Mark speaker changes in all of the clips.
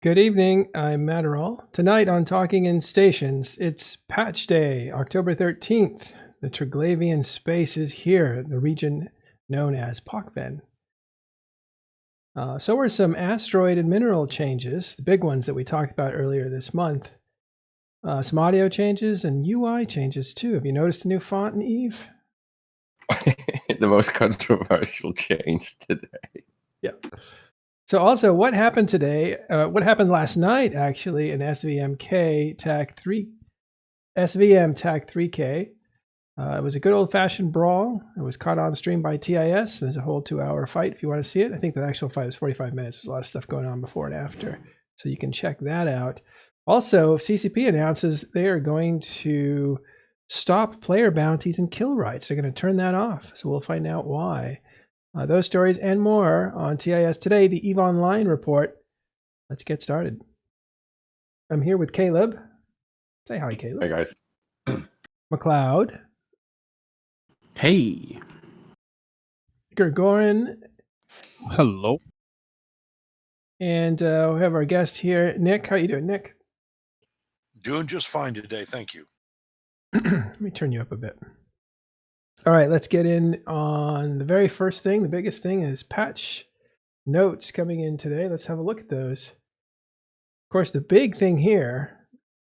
Speaker 1: Good evening, I'm Matterall. Tonight on Talking in Stations, it's Patch Day, October 13th. The Triglavian Space is here, the region known as Pokven. So were some asteroid and mineral changes, the big ones that we talked about earlier this month. Some audio changes and UI changes too. Have you noticed a new font in Eve?
Speaker 2: The most controversial change today.
Speaker 1: Yep. So also, what happened today? What happened last night, actually, in SVM TAC 3K? It was a good old-fashioned brawl. It was caught on stream by TIS. There's a whole 2-hour fight if you want to see it. I think the actual fight was 45 minutes. There's a lot of stuff going on before and after, so you can check that out. Also, CCP announces they are going to stop player bounties and kill rights. They're going to turn that off, so we'll find out why. Those stories and more on TIS Today, the EVE Online report. Let's get started. I'm here with Caleb. Say hi, Caleb.
Speaker 2: Hey, guys.
Speaker 1: McLeod.
Speaker 3: Hey.
Speaker 1: Gurgorin.
Speaker 3: Hello.
Speaker 1: And we have our guest here, Nick. How you doing, Nick?
Speaker 4: Doing just fine today, thank you.
Speaker 1: Let me turn you up a bit. All right, let's get in on the very first thing. The biggest thing is patch notes coming in today. Let's have a look at those. Of course, the big thing here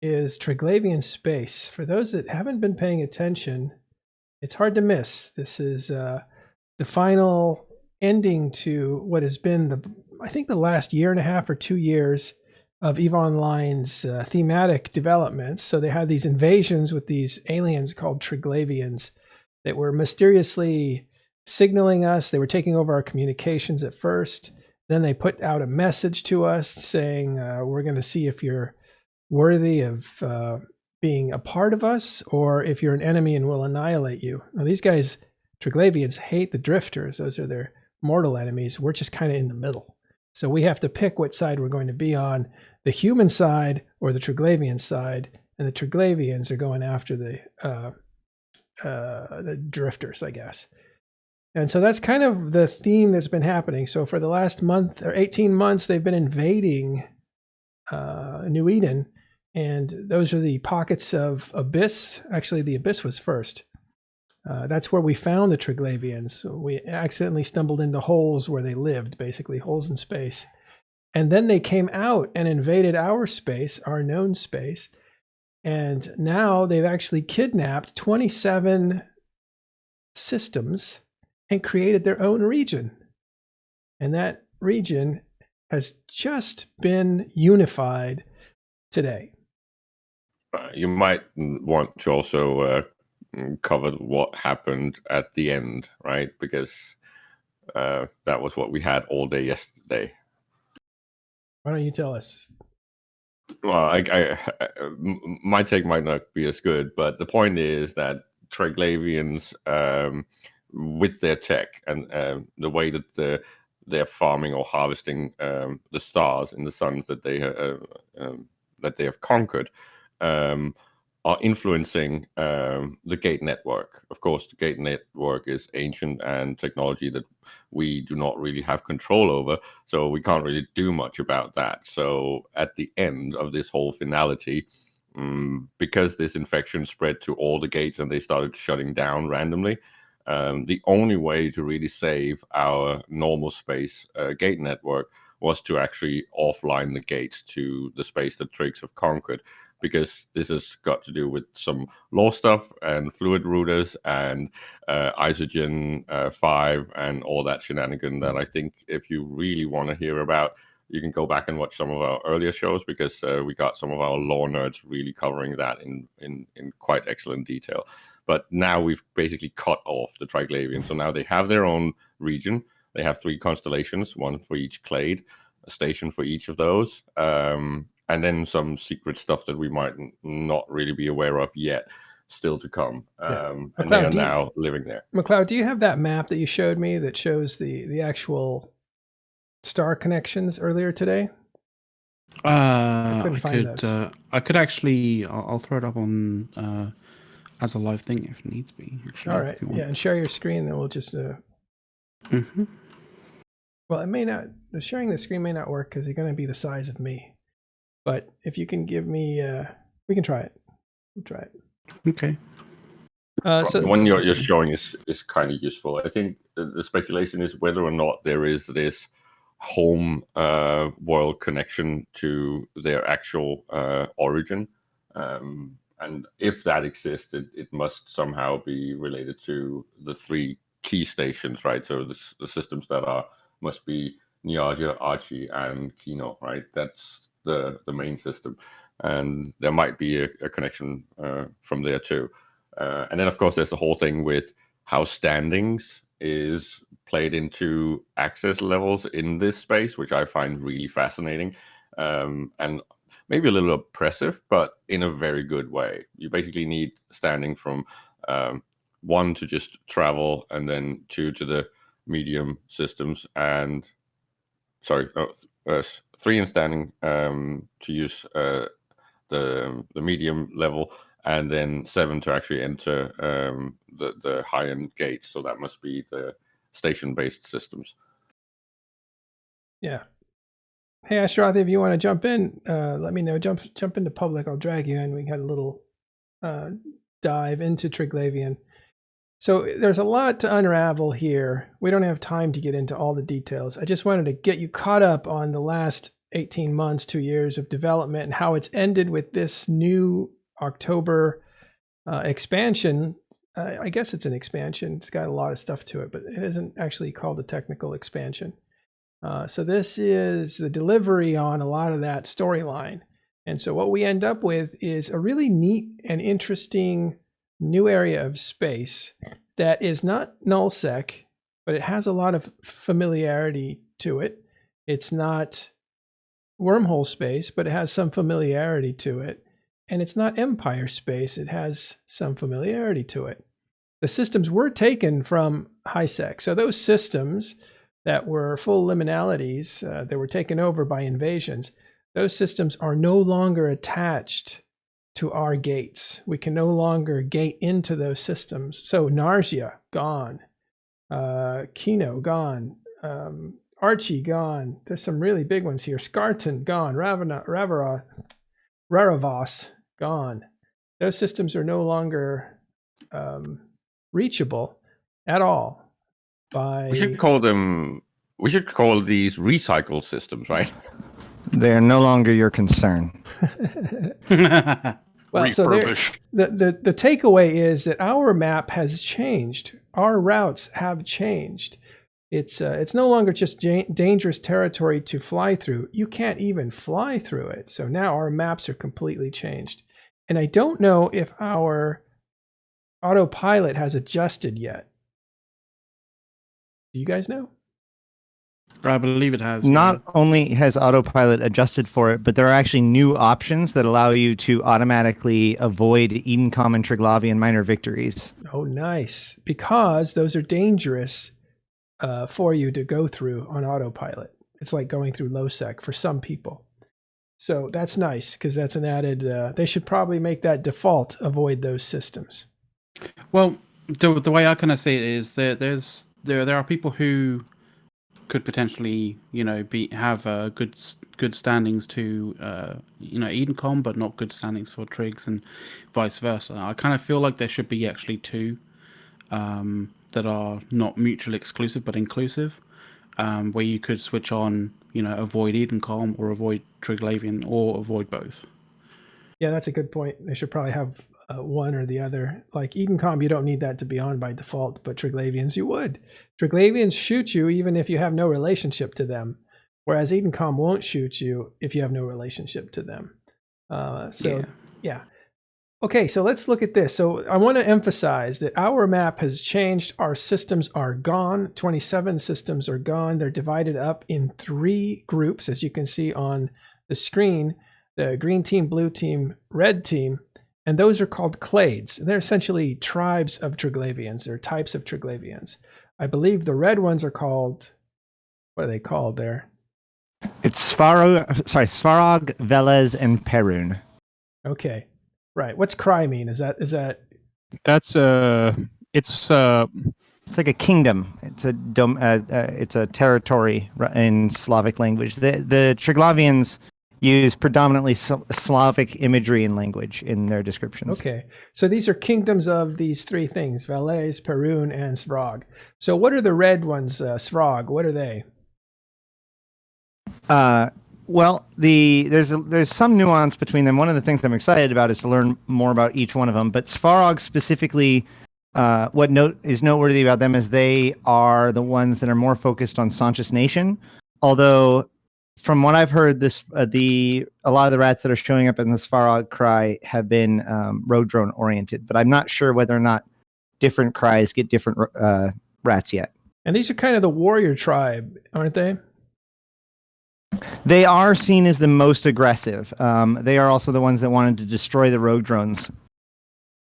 Speaker 1: is Triglavian Space. For those that haven't been paying attention, it's hard to miss. This is the final ending to what has been, I think, the last year and a half or 2 years of EVE Online's thematic developments. So they had these invasions with these aliens called Triglavians that were mysteriously signaling us. They were taking over our communications at first. Then they put out a message to us saying, we're going to see if you're worthy of being a part of us or if you're an enemy and we'll annihilate you. Now, these guys, Triglavians, hate the drifters. Those are their mortal enemies. We're just kind of in the middle. So we have to pick what side we're going to be on, the human side or the Triglavian side. And the Triglavians are going after the drifters, I guess. And so that's kind of the theme that's been happening. So for the last month or 18 months, they've been invading New Eden. And those are the pockets of Abyss. Actually, the Abyss was first. That's where we found the Triglavians. We accidentally stumbled into holes where they lived, basically holes in space. And then they came out and invaded our space, our known space. And now they've actually kidnapped 27 systems and created their own region. And that region has just been unified today.
Speaker 2: You might want to also cover what happened at the end, right? Because that was what we had all day yesterday.
Speaker 1: Why don't you tell us?
Speaker 2: Well, my take might not be as good, but the point is that Triglavians, with their tech and the way that they're farming or harvesting the stars in the suns that they have conquered, are influencing the gate network. Of course, the gate network is ancient and technology that we do not really have control over, so we can't really do much about that. So at the end of this whole finality, because this infection spread to all the gates and they started shutting down randomly, the only way to really save our normal space gate network was to actually offline the gates to the space that Trigs have conquered, because this has got to do with some law stuff and fluid routers and Isogen 5 and all that shenanigan that I think if you really want to hear about, you can go back and watch some of our earlier shows, because we got some of our law nerds really covering that in quite excellent detail. But now we've basically cut off the Triglavian. So now they have their own region. They have 3 constellations, one for each clade, a station for each of those. And then some secret stuff that we might not really be aware of yet, still to come. And
Speaker 1: McLeod,
Speaker 2: they are now living there.
Speaker 1: McLeod, do you have that map that you showed me that shows the actual star connections earlier today?
Speaker 3: I could actually, I'll throw it up on as a live thing if needs be. Actually,
Speaker 1: all right, yeah, and share your screen, then we'll just. Well, it may not. The sharing the screen may not work because you're going to be the size of me. But if you can give me, we can try it. We'll try it.
Speaker 3: Okay.
Speaker 2: The one you're showing is kind of useful. I think the speculation is whether or not there is this home world connection to their actual origin. And if that exists, it must somehow be related to the 3 key stations, right? So the systems that must be Niaja, Archie, and Kino, right? That's the main system. And there might be a connection from there too. And then, of course, there's the whole thing with how standings is played into access levels in this space, which I find really fascinating and maybe a little oppressive, but in a very good way. You basically need standing from 1 to just travel, and then 2 to the medium systems, and 3 in standing to use the medium level, and then 7 to actually enter the high-end gates. So that must be the station-based systems.
Speaker 1: Yeah. Hey, Asteroid, if you want to jump in, let me know. Jump into public. I'll drag you in. We had a little dive into Triglavian. So there's a lot to unravel here. We don't have time to get into all the details. I just wanted to get you caught up on the last 18 months, 2 years of development, and how it's ended with this new October expansion. I guess it's an expansion. It's got a lot of stuff to it, but it isn't actually called a technical expansion. So this is the delivery on a lot of that storyline. And so what we end up with is a really neat and interesting new area of space that is not nullsec, but it has a lot of familiarity to it. It's not wormhole space, but it has some familiarity to it. And it's not empire space. It has some familiarity to it. The systems were taken from HiSec. So those systems that were full liminalities, that were taken over by invasions, those systems are no longer attached to our gates. We can no longer gate into those systems. So Narsia, gone. Kino, gone. Archie, gone. There's some really big ones here. Skartan, gone. Raravos, gone. Those systems are no longer reachable at all.
Speaker 2: We should call these recycle systems, right?
Speaker 5: They are no longer your concern.
Speaker 1: Well, so the takeaway is that our map has changed. Our routes have changed. It's no longer just dangerous territory to fly through. You can't even fly through it. So now our maps are completely changed. And I don't know if our autopilot has adjusted yet. Do you guys know?
Speaker 3: I believe it has.
Speaker 5: Not only has autopilot adjusted for it, but there are actually new options that allow you to automatically avoid Edencom and Triglavian minor victories.
Speaker 1: Oh, nice. Because those are dangerous for you to go through on autopilot. It's like going through low-sec for some people. So that's nice, because that's an added... they should probably make that default, avoid those systems.
Speaker 3: Well, the way I kind of see it is that there are people who could potentially, have good standings to, Edencom, but not good standings for Trigs, and vice versa. I kind of feel like there should be actually 2 that are not mutually exclusive but inclusive, where you could switch on, avoid Edencom or avoid Triglavian or avoid both.
Speaker 1: Yeah, that's a good point. They should probably have one or the other. Like Edencom, you don't need that to be on by default, but Triglavians you would. Triglavians shoot you even if you have no relationship to them, whereas Edencom won't shoot you if you have no relationship to them. Yeah. Okay, so let's look at this. So I want to emphasize that our map has changed. Our systems are gone. 27 systems are gone. They're divided up in 3 groups, as you can see on the screen. The green team, blue team, red team. And those are called clades. They're essentially tribes of Triglavians. They're types of Triglavians. I believe the red ones are called, what are they called there?
Speaker 5: It's Svarog, Velez, and Perun.
Speaker 1: Okay, right. What's Cry mean? Is that?
Speaker 6: That's
Speaker 5: it's like a kingdom. It's a territory in Slavic language. The Triglavians use predominantly Slavic imagery and language in their descriptions.
Speaker 1: Okay, so these are kingdoms of these three things: Valais, Perun, and Svrog. So what are the red ones? Svrog, what are they?
Speaker 5: Well, there's some nuance between them. One of the things I'm excited about is to learn more about each one of them. But Svarog specifically, what is noteworthy about them is they are the ones that are more focused on Saunchus Nation. Although, from what I've heard, a lot of the rats that are showing up in the Svarog cry have been road drone oriented. But I'm not sure whether or not different cries get different rats yet.
Speaker 1: And these are kind of the warrior tribe, aren't they?
Speaker 5: They are seen as the most aggressive. They are also the ones that wanted to destroy the rogue drones.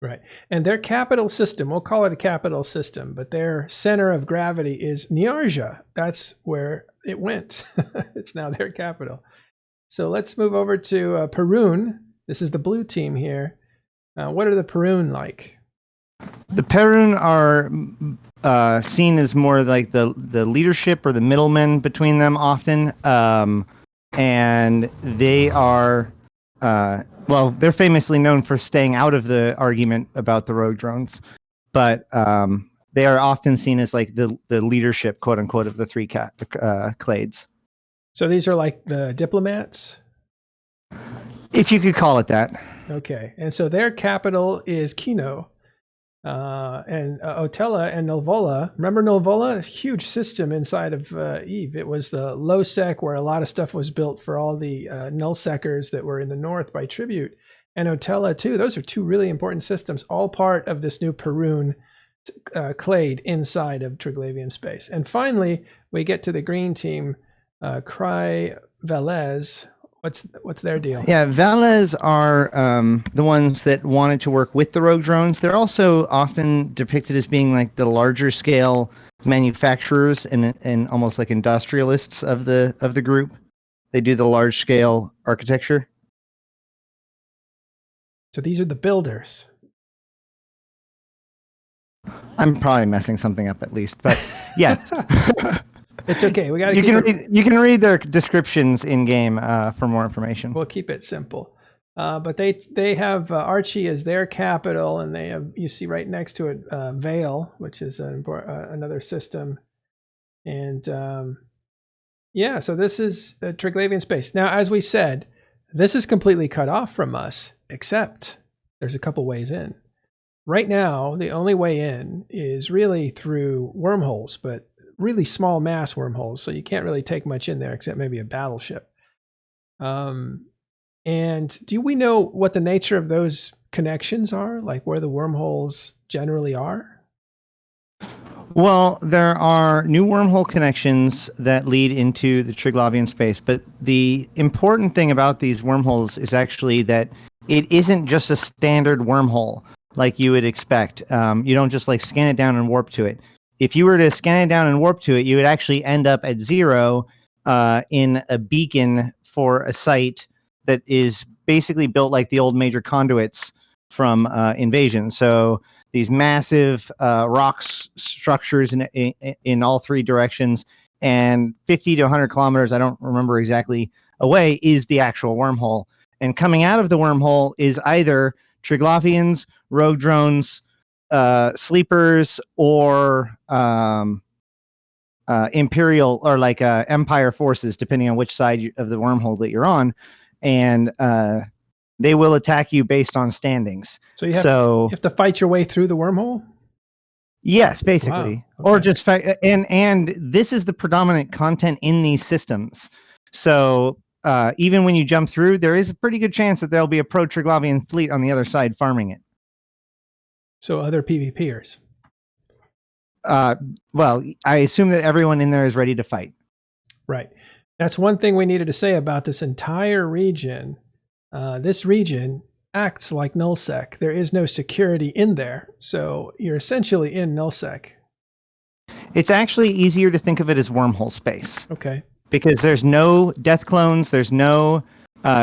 Speaker 1: Right. And their capital system, we'll call it a capital system, but their center of gravity is Niarja. That's where it went. It's now their capital. So let's move over to Perun. This is the blue team here. What are the Perun like?
Speaker 5: The Perun are seen as more like the leadership or the middlemen between them often. And they are, they're famously known for staying out of the argument about the rogue drones. But they are often seen as like the leadership, quote unquote, of the three clades. So
Speaker 1: these are like the diplomats?
Speaker 5: If you could call it that.
Speaker 1: Okay. And so their capital is Kino. And Otella and Nulvola. Remember Nulvola? A huge system inside of Eve. It was the low sec where a lot of stuff was built for all the nullsecers that were in the north by Tribute. And Otella too. Those are two really important systems, all part of this new Perun clade inside of Triglavian Space. And finally, we get to the green team, Cry Velez. What's their deal?
Speaker 5: Yeah, Valles are the ones that wanted to work with the rogue drones. They're also often depicted as being like the larger scale manufacturers and almost like industrialists of the group. They do the large scale architecture.
Speaker 1: So these are the builders.
Speaker 5: I'm probably messing something up at least, but yes.
Speaker 1: It's okay. We got
Speaker 5: to. You can read their descriptions in game for more information.
Speaker 1: We'll keep it simple. But they have Archie as their capital, and they have, you see right next to it, Vale, which is another system. And yeah, so this is Triglavian Space. Now, as we said, this is completely cut off from us, except there's a couple ways in. Right now, the only way in is really through wormholes, but really small mass wormholes, so you can't really take much in there except maybe a battleship. And do we know what the nature of those connections are, like where the wormholes generally are?
Speaker 5: Well, there are new wormhole connections that lead into the Triglavian Space, but the important thing about these wormholes is actually that it isn't just a standard wormhole like you would expect. You don't just like scan it down and warp to it. If you were to scan it down and warp to it, you would actually end up at 0 in a beacon for a site that is basically built like the old major conduits from Invasion. So these massive rock structures in all three directions, and 50 to 100 kilometers, I don't remember exactly, away is the actual wormhole. And coming out of the wormhole is either Triglavians, rogue drones, sleepers, or Imperial or like Empire forces, depending on which side of the wormhole that you're on, and they will attack you based on standings.
Speaker 1: So you have to fight your way through the wormhole?
Speaker 5: Yes, basically.
Speaker 1: Wow. Okay.
Speaker 5: Or just fight. And this is the predominant content in these systems. So even when you jump through, there is a pretty good chance that there'll be a pro-Triglavian fleet on the other side farming it.
Speaker 1: So other PvPers.
Speaker 5: Well, I assume that everyone in there is ready to fight.
Speaker 1: Right. That's one thing we needed to say about this entire region. This region acts like nullsec. There is no security in there, so you're essentially in nullsec.
Speaker 5: It's actually easier to think of it as wormhole space.
Speaker 1: Okay.
Speaker 5: Because there's no death clones, there's no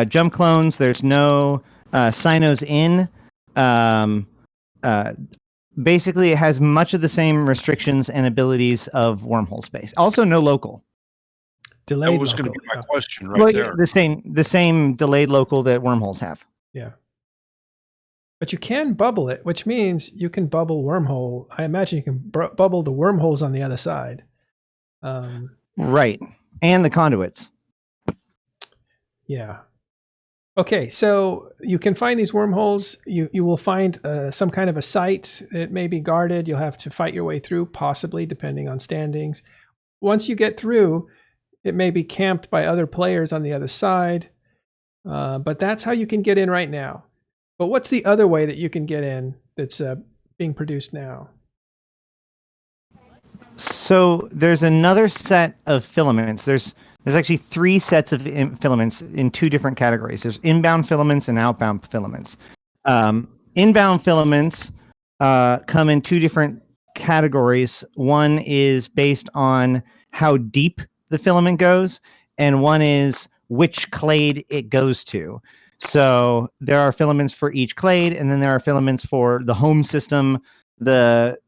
Speaker 5: jump clones, there's no Sinos in. Basically, it has much of the same restrictions and abilities of wormhole space. Also, no local.
Speaker 1: delayed
Speaker 4: That was going to
Speaker 1: local.
Speaker 4: be my
Speaker 1: Yeah.
Speaker 4: question right
Speaker 5: Well,
Speaker 4: there.
Speaker 5: the same delayed local that wormholes have.
Speaker 1: Yeah. But you can bubble it, which means you can bubble wormhole. I imagine you can bubble the wormholes on the other side.
Speaker 5: Right. And the conduits.
Speaker 1: Yeah. Okay, so you can find these wormholes. You will find some kind of a site. It may be guarded. You'll have to fight your way through, possibly, depending on standings. Once you get through, it may be camped by other players on the other side. But that's how you can get in right now. But what's the other way that you can get in that's being produced now?
Speaker 5: So there's another set of filaments. There's actually 3 sets of filaments in 2 different categories. There's inbound filaments and outbound filaments. Inbound filaments come in 2 different categories. One is based on how deep the filament goes, and one is which clade it goes to. So there are filaments for each clade, and then there are filaments for the home system, the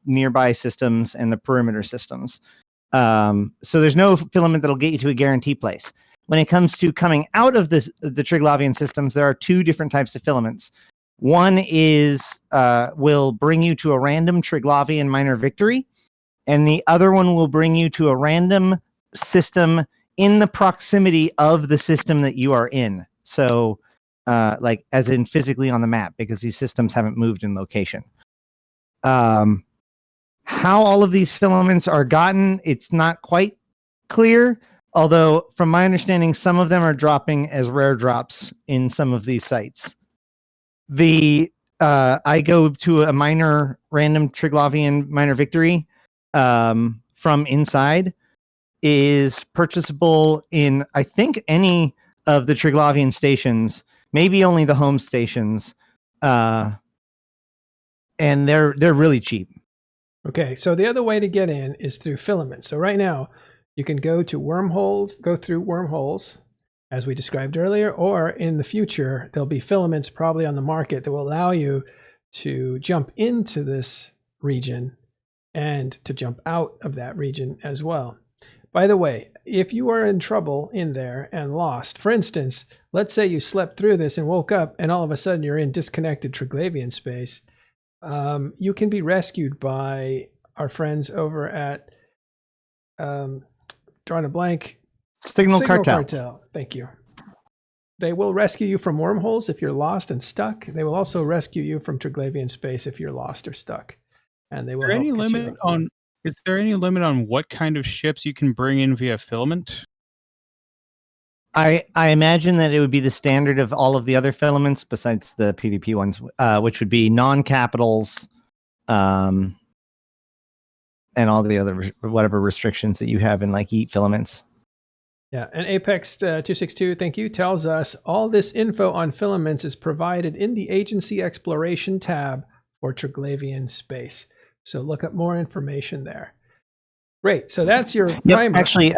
Speaker 5: nearby systems, and the perimeter systems. So there's no filament that'll get you to a guarantee place. When it comes to coming out of the Triglavian systems, there are 2 different types of filaments. One is will bring you to a random Triglavian minor victory, and the other one will bring you to a random system in the proximity of the system that you are in. So, like as in physically on the map, because these systems haven't moved in location. How all of these filaments are gotten, it's not quite clear. Although, from my understanding, some of them are dropping as rare drops in some of these sites. I go to a minor random Triglavian minor victory from inside is purchasable in, I think, any of the Triglavian stations, maybe only the home stations, and they're really cheap.
Speaker 1: Okay, so the other way to get in is through filaments. So right now, you can go through wormholes, as we described earlier, or in the future, there'll be filaments probably on the market that will allow you to jump into this region and to jump out of that region as well. By the way, if you are in trouble in there and lost, for instance, let's say you slept through this and woke up and all of a sudden you're in disconnected Triglavian space, you can be rescued by our friends over at, drawing a blank,
Speaker 5: Signal Cartel.
Speaker 1: Thank you. They will rescue you from wormholes if you're lost and stuck. They will also rescue you from Triglavian space if you're lost or stuck. And they will help get you out.
Speaker 6: Is there any limit on what kind of ships you can bring in via filament?
Speaker 5: I imagine that it would be the standard of all of the other filaments besides the PvP ones, which would be non-capitals, and all the other whatever restrictions that you have in like EAT filaments.
Speaker 1: Yeah, and Apex 262, thank you, tells us all this info on filaments is provided in the Agency Exploration tab for Triglavian Space. So look up more information there. Great, so that's your primer.
Speaker 5: Actually,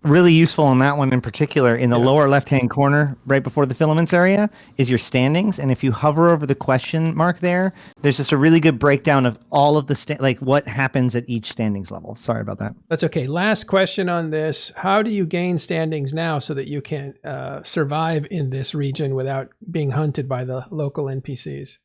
Speaker 5: really useful on that one in particular, in the lower left-hand corner, right before the filaments area, is your standings. And if you hover over the question mark there, there's just a really good breakdown of all of the, like what happens at each standings level. Sorry about that.
Speaker 1: That's okay. Last question on this. How do you gain standings now so that you can survive in this region without being hunted by the local NPCs?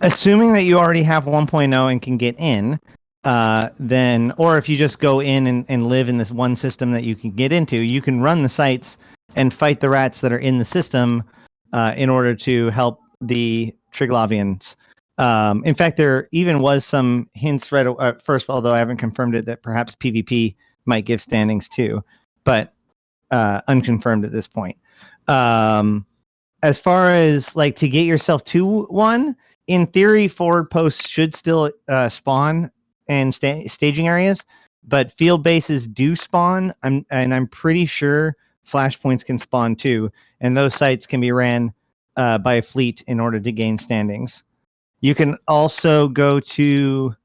Speaker 5: Assuming that you already have 1.0 and can get in, then, or if you just go in and live in this one system that you can get into, you can run the sites and fight the rats that are in the system in order to help the Triglavians. In fact, there even was some hints right at first, although I haven't confirmed it, that perhaps PvP might give standings too, but unconfirmed at this point. As far as like to get yourself to one, in theory, forward posts should still spawn in staging areas, but field bases do spawn. I'm pretty sure flashpoints can spawn too, and those sites can be ran by a fleet in order to gain standings. You can also go to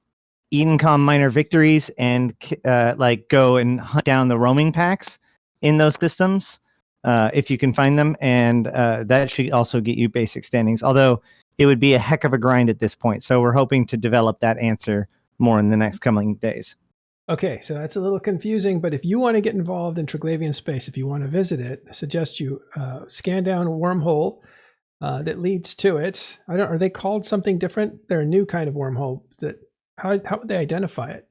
Speaker 5: Edencom minor victories and like go and hunt down the roaming packs in those systems if you can find them, and that should also get you basic standings. Although it would be a heck of a grind at this point, so we're hoping to develop that answer more in the next coming days.
Speaker 1: Okay, so that's a little confusing, but if you want to get involved in Triglavian Space, if you want to visit it, I suggest you scan down a wormhole that leads to it. Are they called something different? They're a new kind of wormhole. How would they identify it?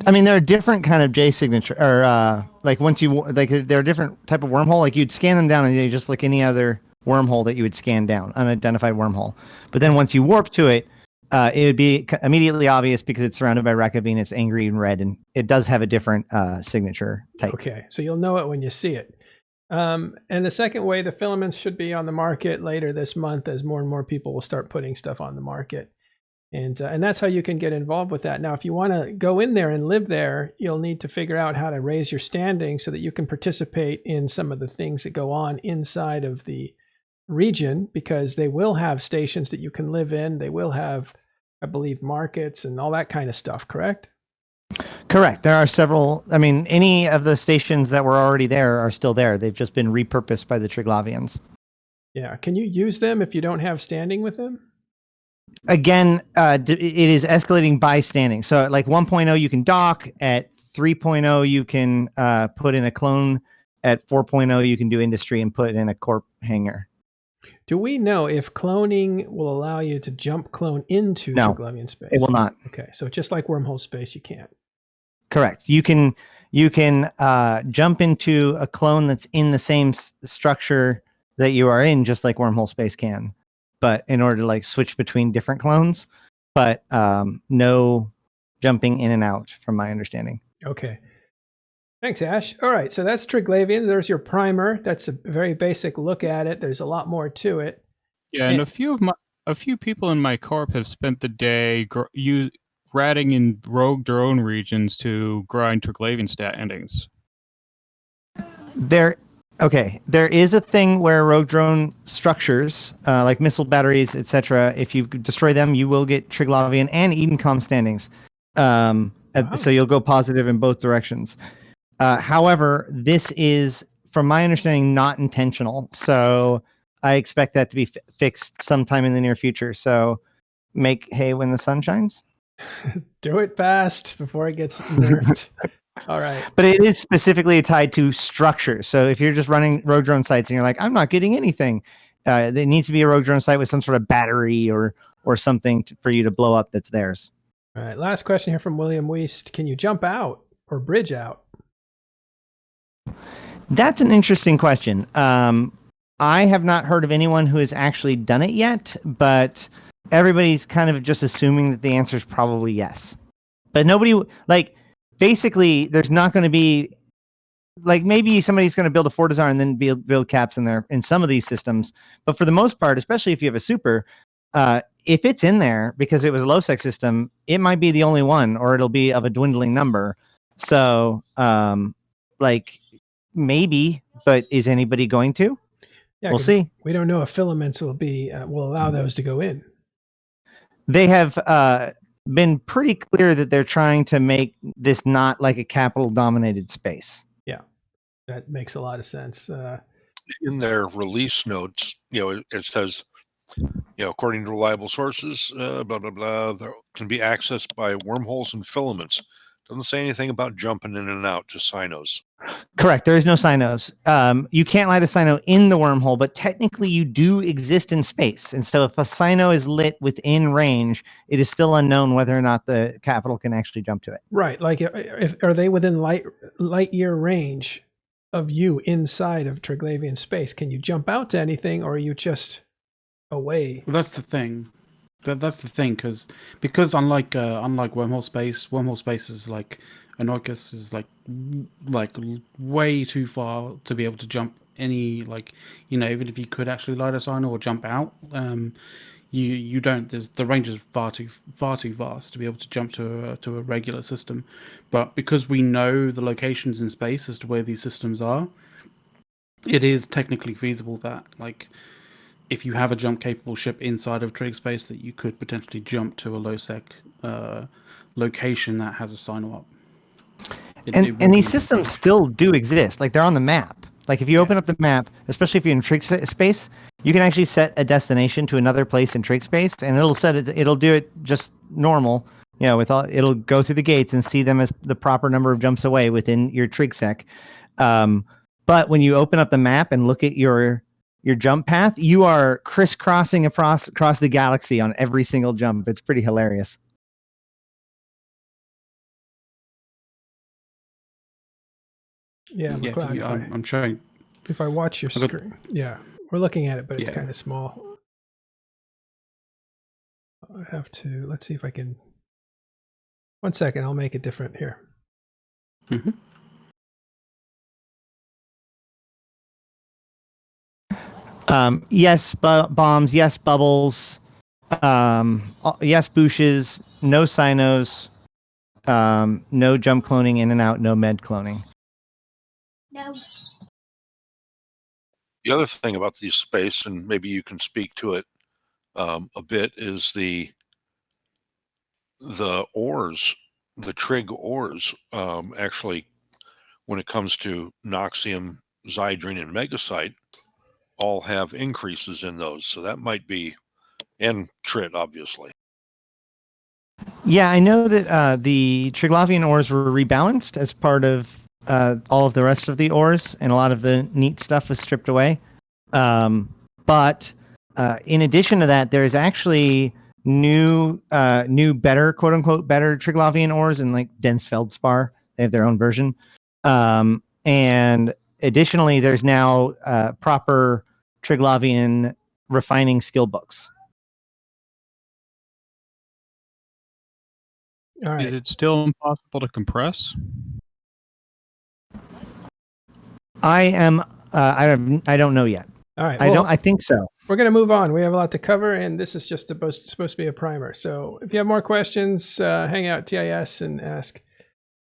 Speaker 5: I mean, there are different kind of J signature, or like once you like, they're a different type of wormhole. Like you'd scan them down, and they just like any other wormhole that you would scan down, unidentified wormhole. But then once you warp to it, it would be immediately obvious because it's surrounded by Rakavine. It's angry and red, and it does have a different signature type.
Speaker 1: Okay, so you'll know it when you see it. And the second way, the filaments should be on the market later this month as more and more people will start putting stuff on the market. And that's how you can get involved with that. Now, if you want to go in there and live there, you'll need to figure out how to raise your standing so that you can participate in some of the things that go on inside of the region, because they will have stations that you can live in. They will have, I believe, markets and all that kind of stuff, correct?
Speaker 5: Correct. There are several. I mean, any of the stations that were already there are still there. They've just been repurposed by the Triglavians.
Speaker 1: Yeah. Can you use them if you don't have standing with them?
Speaker 5: Again, it is escalating by standing. So at like 1.0, you can dock. At 3.0, you can put in a clone. At 4.0, you can do industry and put in a corp hangar.
Speaker 1: Do we know if cloning will allow you to jump clone into Triglavian Space?
Speaker 5: It will not.
Speaker 1: Okay, so just like wormhole space, you can't.
Speaker 5: Correct. You can jump into a clone that's in the same structure that you are in, just like wormhole space can. But in order to like switch between different clones, but no jumping in and out, from my understanding.
Speaker 1: Okay. Thanks, Ash. All right, so that's Triglavian. There's your primer. That's a very basic look at it. There's a lot more to it.
Speaker 6: Yeah, and a few people in my corp have spent the day ratting in rogue drone regions to grind Triglavian standings.
Speaker 5: There is a thing where rogue drone structures, like missile batteries, etc., if you destroy them, you will get Triglavian and Edencom standings. So you'll go positive in both directions. However, this is, from my understanding, not intentional. So I expect that to be fixed sometime in the near future. So make hay when the sun shines.
Speaker 1: Do it fast before it gets nerfed. All right.
Speaker 5: But it is specifically tied to structure. So if you're just running rogue drone sites and you're like, I'm not getting anything, there needs to be a rogue drone site with some sort of battery or something for you to blow up that's theirs.
Speaker 1: All right. Last question here from William Weist. Can you jump out or bridge out?
Speaker 5: That's an interesting question. I have not heard of anyone who has actually done it yet, but everybody's kind of just assuming that the answer is probably yes. But nobody, like, basically, there's not going to be, like, maybe somebody's going to build a Fortizar and then build caps in some of these systems. But for the most part, especially if you have a super, if it's in there because it was a low-sec system, it might be the only one, or it'll be of a dwindling number. So, like, maybe, but is anybody going to?
Speaker 1: Yeah,
Speaker 5: we'll see.
Speaker 1: We don't know if filaments will allow those to go in.
Speaker 5: They have been pretty clear that they're trying to make this not like a capital-dominated space.
Speaker 1: Yeah, that makes a lot of sense.
Speaker 4: In their release notes, it says, according to reliable sources, blah, blah, blah, there can be accessed by wormholes and filaments. Doesn't say anything about jumping in and out, just sinos.
Speaker 5: Correct. There is no sinos. You can't light a sino in the wormhole, but technically you do exist in space. And so if a sino is lit within range, it is still unknown whether or not the capital can actually jump to it.
Speaker 1: Right. Like, are they within light year range of you inside of Triglavian space? Can you jump out to anything, or are you just away?
Speaker 3: Well, that's the thing. That's the thing, because unlike wormhole space is like Anoikos is like way too far to be able to jump any, like, even if you could actually light a sign or jump out, you don't. The range is far too vast to be able to jump to a regular system. But because we know the locations in space as to where these systems are, it is technically feasible that, like, if you have a jump capable ship inside of Trig space, that you could potentially jump to a low sec location that has a sino up.
Speaker 5: And these systems still do exist. Like, they're on the map. Like, if you open up the map, especially if you're in Trig space, you can actually set a destination to another place in Trig space, and it'll do it just normal. you know, with all, it'll go through the gates and see them as the proper number of jumps away within your trig sec. But when you open up the map and look at your jump path, you are crisscrossing across the galaxy on every single jump. It's pretty hilarious.
Speaker 1: Yeah,
Speaker 3: Yeah,
Speaker 1: McLeod,
Speaker 3: I'm showing.
Speaker 1: if I watch your screen, yeah, we're looking at it, but it's
Speaker 3: Yeah.
Speaker 1: kind of small. I have to, let's see if I can, 1 second, I'll make it different here.
Speaker 3: Mhm.
Speaker 5: Yes, bombs. Yes, bubbles. Yes, bushes. No sinos. No jump cloning in and out. No med cloning.
Speaker 4: The other thing about the space, and maybe you can speak to it a bit, is the ores, the trig ores. Actually, when it comes to noxium, xydrine, and megasite, all have increases in those. So that might be, and trit, obviously.
Speaker 5: Yeah, I know that the Triglavian ores were rebalanced as part of all of the rest of the ores, and a lot of the neat stuff was stripped away. But in addition to that, there's actually new better, quote unquote, better Triglavian ores in like dense feldspar. They have their own version. And additionally, there's now proper Triglavian refining skill books.
Speaker 1: All right.
Speaker 6: Is it still impossible to compress?
Speaker 5: I don't know yet.
Speaker 1: All right.
Speaker 5: I think so.
Speaker 1: We're going to move on. We have a lot to cover, and this is just supposed to be a primer. So if you have more questions, hang out at TIS and ask.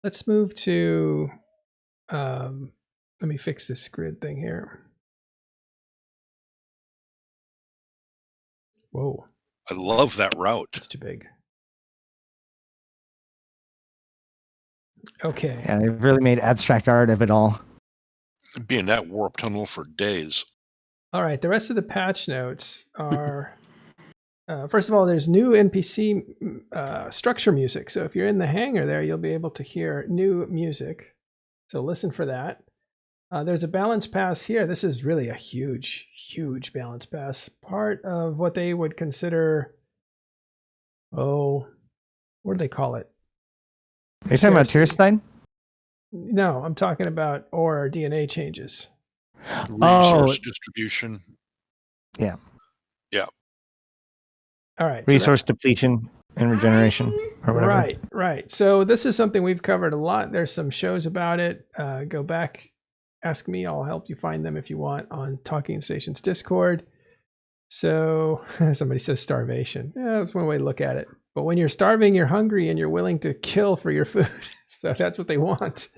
Speaker 1: Let's move to, let me fix this grid thing here. Whoa,
Speaker 4: I love that route.
Speaker 1: it's too big. Okay.
Speaker 5: Yeah, they've really made abstract art of it all.
Speaker 4: Be in that warp tunnel for days.
Speaker 1: All right. The rest of the patch notes are, first of all, there's new NPC structure music. So if you're in the hangar there, you'll be able to hear new music. So listen for that. There's a balance pass here. This is really a huge, huge balance pass. Part of what they would consider, what do they call it?
Speaker 5: Are you talking about Tierstein?
Speaker 1: No, I'm talking about ore DNA changes.
Speaker 4: Resource distribution.
Speaker 5: Yeah.
Speaker 4: Yeah.
Speaker 1: All right.
Speaker 5: Resource depletion and regeneration or whatever.
Speaker 1: Right. So this is something we've covered a lot. There's some shows about it. Go back, ask me. I'll help you find them if you want on Talking Stations Discord. So somebody says starvation. Yeah, that's one way to look at it. But when you're starving, you're hungry and you're willing to kill for your food. So that's what they want.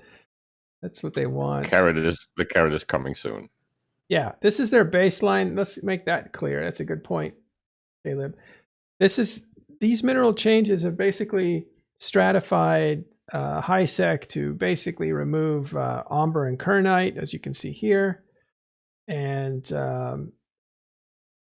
Speaker 1: That's what they want.
Speaker 2: The carrot is coming soon.
Speaker 1: Yeah, this is their baseline. Let's make that clear. That's a good point, Caleb. These mineral changes have basically stratified high sec to basically remove amber and kernite, as you can see here. And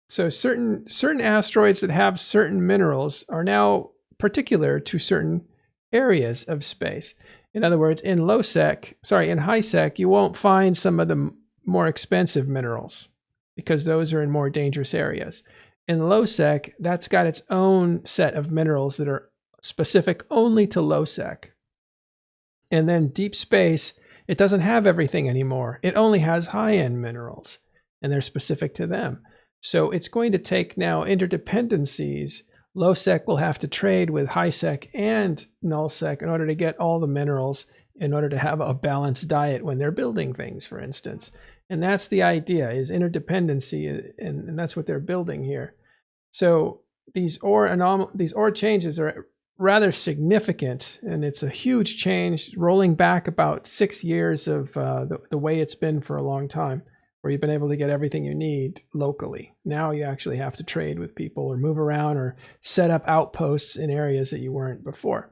Speaker 1: so certain asteroids that have certain minerals are now particular to certain areas of space. In other words, in high sec, you won't find some of the more expensive minerals because those are in more dangerous areas. In low sec, that's got its own set of minerals that are specific only to low sec. And then deep space, it doesn't have everything anymore. It only has high-end minerals, and they're specific to them. So it's going to take now interdependencies. Low sec will have to trade with high sec and null sec in order to get all the minerals, in order to have a balanced diet when they're building things, for instance. And that's the idea, is interdependency, and that's what they're building here. So these ore changes are rather significant, and it's a huge change, rolling back about 6 years of the way it's been for a long time, where you've been able to get everything you need locally. Now you actually have to trade with people or move around or set up outposts in areas that you weren't before.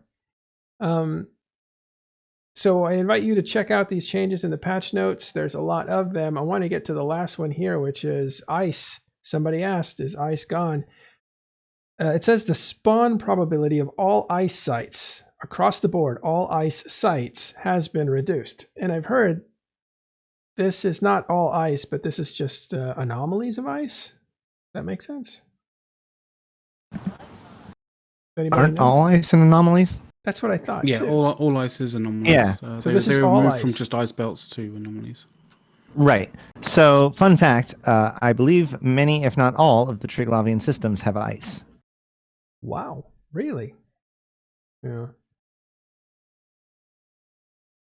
Speaker 1: So I invite you to check out these changes in the patch notes. There's a lot of them. I want to get to the last one here, which is ice. Somebody asked, is ice gone? It says the spawn probability of all ice sites across the board, all ice sites, has been reduced. And I've heard this is not all ice, but this is just anomalies of ice. Does that make sense? Anybody
Speaker 5: Aren't
Speaker 1: know?
Speaker 5: all ice and anomalies?
Speaker 1: That's what I thought.
Speaker 3: Yeah,
Speaker 1: too.
Speaker 3: all ice is anomalies.
Speaker 5: Yeah.
Speaker 1: So this is
Speaker 3: they were
Speaker 1: all
Speaker 3: moved from
Speaker 1: ice.
Speaker 3: just ice belts to anomalies.
Speaker 5: Right. So, fun fact, I believe many, if not all, of the Triglavian systems have ice.
Speaker 1: Wow, really? Yeah.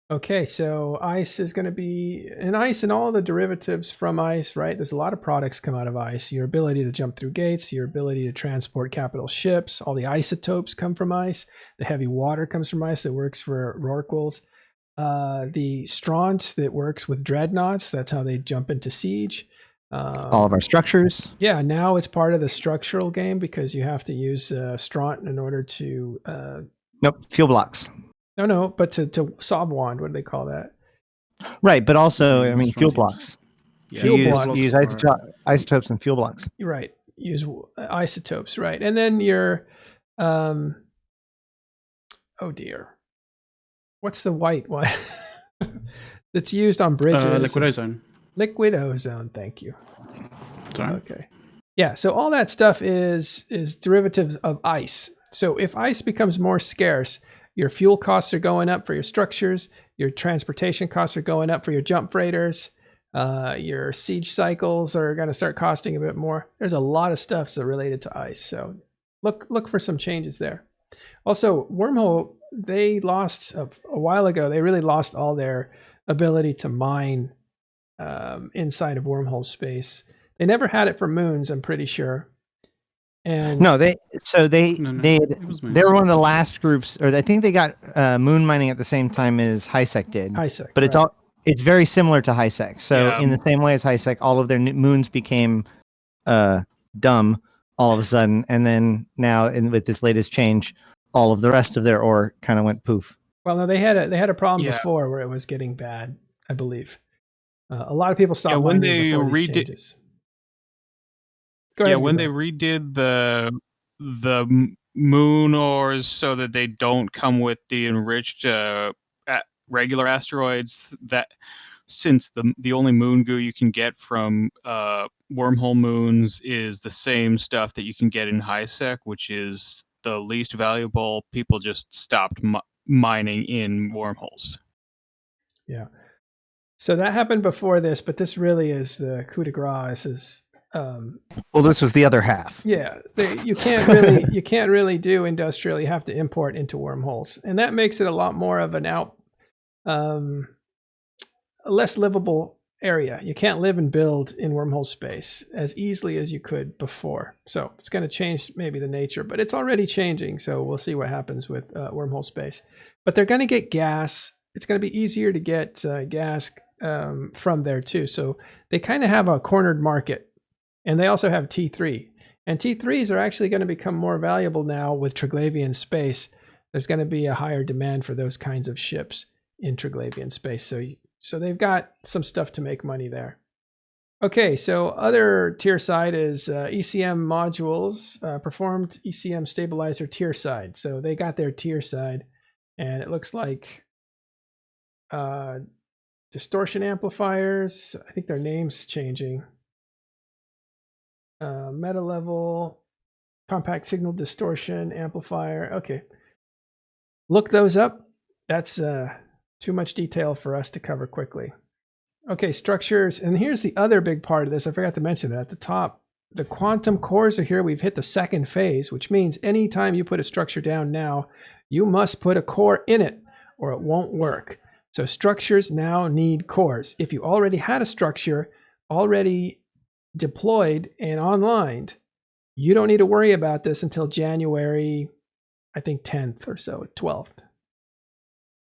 Speaker 1: Okay, so ice is going to be, and ice and all the derivatives from ice, right? There's a lot of products come out of ice. Your ability to jump through gates, your ability to transport capital ships, all the isotopes come from ice. The heavy water comes from ice that works for rorquals. The straunt that works with dreadnoughts, that's how they jump into siege.
Speaker 5: All of our structures.
Speaker 1: Yeah, now it's part of the structural game because you have to use straunt in order to...
Speaker 5: Nope, fuel blocks.
Speaker 1: No, but to sob wand, what do they call that?
Speaker 5: Right, but also,
Speaker 3: Yeah,
Speaker 5: I mean,
Speaker 3: strong
Speaker 5: fuel
Speaker 3: teams.
Speaker 5: blocks.
Speaker 3: Yeah,
Speaker 1: Fuel
Speaker 5: You
Speaker 1: blocks
Speaker 5: use isotopes and fuel blocks.
Speaker 1: You're right. Use isotopes, right? And then your, oh dear, what's the white one that's used on bridges?
Speaker 3: liquid ozone.
Speaker 1: Liquid ozone. Thank you.
Speaker 3: Sorry.
Speaker 1: Okay. Yeah. So all that stuff is derivatives of ice. So if ice becomes more scarce, your fuel costs are going up for your structures. Your transportation costs are going up for your jump freighters. Your siege cycles are going to start costing a bit more. There's a lot of stuff that's related to ice. So look for some changes there. Also, Wormhole, they lost a while ago. They really lost all their ability to mine inside of Wormhole space. They never had it for moons, I'm pretty sure. And
Speaker 5: No, they were one of the last groups, or I think they got moon mining at the same time as HiSec did.
Speaker 1: HiSec,
Speaker 5: but it's very similar to HiSec. So
Speaker 6: Yeah.
Speaker 5: in the same way as HiSec, all of their moons became dumb all of a sudden, and then now with this latest change, all of the rest of their ore kind of went poof.
Speaker 1: Well, no, they had a problem
Speaker 6: Yeah.
Speaker 1: before where it was getting bad, I believe. A lot of people stopped
Speaker 6: when
Speaker 1: mining
Speaker 6: they
Speaker 1: before these
Speaker 6: redid-
Speaker 1: changes. Go ahead,
Speaker 6: when they
Speaker 1: Hugo.
Speaker 6: redid the moon ores so that they don't come with the enriched regular asteroids, that since the only moon goo you can get from wormhole moons is the same stuff that you can get in HiSec, which is the least valuable, people just stopped mining in wormholes.
Speaker 1: Yeah. So that happened before this, but this really is the coup de grace. This is
Speaker 5: Well, this was the other half.
Speaker 1: yeah, you can't really do industrial. You have to import into wormholes, and that makes it a lot more of a less livable area. You can't live and build in wormhole space as easily as you could before. So it's going to change maybe the nature, but it's already changing. So we'll see what happens with wormhole space. But they're going to get gas. It's going to be easier to get gas from there too. So they kind of have a cornered market. And they also have T3. And T3s are actually going to become more valuable now with Triglavian Space. There's going to be a higher demand for those kinds of ships in Triglavian Space. So they've got some stuff to make money there. Okay, so other tier side is Ecm Modules performed Ecm Stabilizer tier side. So they got their tier side. And it looks like distortion amplifiers. I think their name's changing. Meta level, compact signal distortion amplifier. Okay. Look those up. That's too much detail for us to cover quickly. Okay, structures. And here's the other big part of this. I forgot to mention that at the top. The quantum cores are here. We've hit the second phase, which means anytime you put a structure down now, you must put a core in it or it won't work. So structures now need cores. If you already had a structure already deployed and online, you don't need to worry about this until January, I think 10th or so, 12th.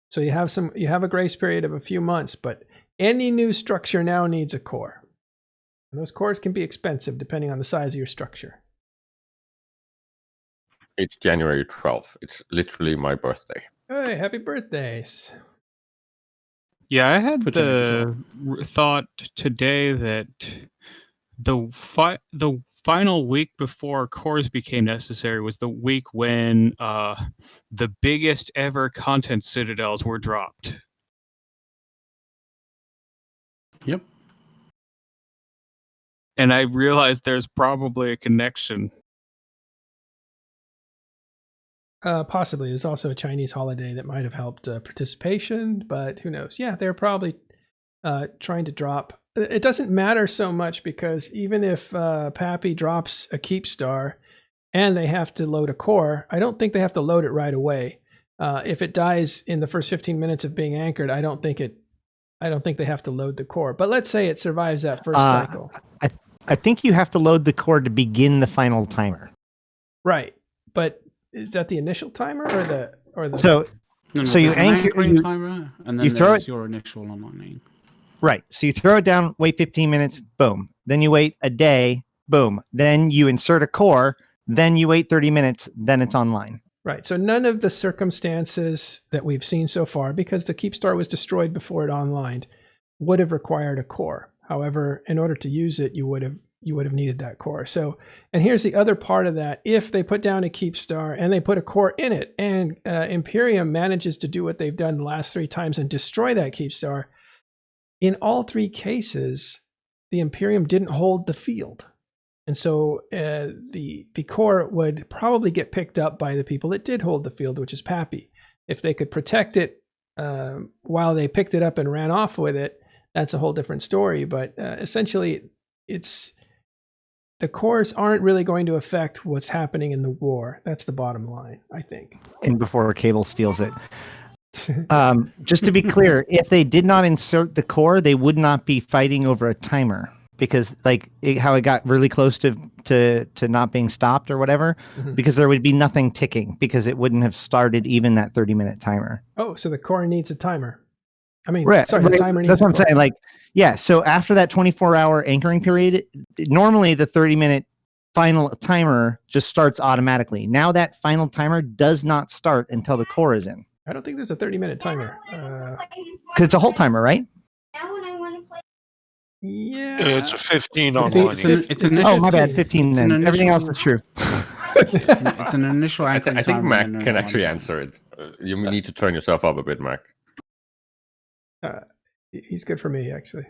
Speaker 1: So you have a grace period of a few months, but any new structure now needs a core. And those cores can be expensive depending on the size of your structure.
Speaker 2: It's January 12th. It's literally my birthday.
Speaker 1: Hey, happy birthdays.
Speaker 6: Yeah, I had
Speaker 3: For
Speaker 6: the thought today that the final week before cores became necessary was the week when the biggest ever content citadels were dropped.
Speaker 3: Yep.
Speaker 6: And I realized there's probably a connection.
Speaker 1: Possibly. There's also a Chinese holiday that might have helped participation, but who knows? Yeah, they're probably trying to drop. It doesn't matter so much because even if Pappy drops a keep star and they have to load a core, I don't think they have to load it right away. If it dies in the first 15 minutes of being anchored, I don't think they have to load the core. But let's say it survives that first cycle.
Speaker 5: I think you have to load the core to begin the final timer.
Speaker 1: Right, but is that the initial timer or the?
Speaker 5: So you
Speaker 3: there's an
Speaker 5: anchor
Speaker 3: anchoring timer, and then
Speaker 5: you throw
Speaker 3: there's
Speaker 5: it-
Speaker 3: your initial online.
Speaker 5: Right. So you throw it down, wait 15 minutes, boom. Then you wait a day, boom. Then you insert a core, then you wait 30 minutes, then it's online.
Speaker 1: Right. So none of the circumstances that we've seen so far, because the keep star was destroyed before it online, would have required a core. However, in order to use it, you would have needed that core. So, and here's the other part of that. If they put down a keep star and they put a core in it, and Imperium manages to do what they've done the last 3 times and destroy that keep star, in all 3 cases, the Imperium didn't hold the field. And so the core would probably get picked up by the people that did hold the field, which is Pappy. If they could protect it while they picked it up and ran off with it, that's a whole different story. But essentially, the cores aren't really going to affect what's happening in the war. That's the bottom line, I think.
Speaker 5: And before Cable steals it. Just to be clear, if they did not insert the core, they would not be fighting over a timer, because how it got really close to not being stopped or whatever, because there would be nothing ticking because it wouldn't have started even that 30-minute timer.
Speaker 1: Oh, so the core needs a timer. I mean,
Speaker 5: Right,
Speaker 1: sorry, the timer needs
Speaker 5: that's
Speaker 1: a
Speaker 5: what I'm
Speaker 1: core.
Speaker 5: saying. Yeah, so after that 24-hour anchoring period, normally the 30-minute final timer just starts automatically. Now that final timer does not start until the core is in.
Speaker 1: I don't think there's a 30-minute timer.
Speaker 5: Because it's a whole timer, right?
Speaker 1: Yeah.
Speaker 4: It's a 15
Speaker 1: It's
Speaker 4: online.
Speaker 3: It's an
Speaker 5: Oh, my bad,
Speaker 1: 15.
Speaker 5: 15
Speaker 3: It's
Speaker 5: then.
Speaker 3: an
Speaker 5: Everything else
Speaker 3: initial-
Speaker 5: is true.
Speaker 3: It's an initial
Speaker 2: I
Speaker 3: anchoring
Speaker 2: think
Speaker 3: timer.
Speaker 2: Mac
Speaker 3: and then
Speaker 2: can
Speaker 3: an
Speaker 2: actually
Speaker 3: online.
Speaker 2: answer it. You need to turn yourself up a bit, Mac.
Speaker 1: He's good for me, actually.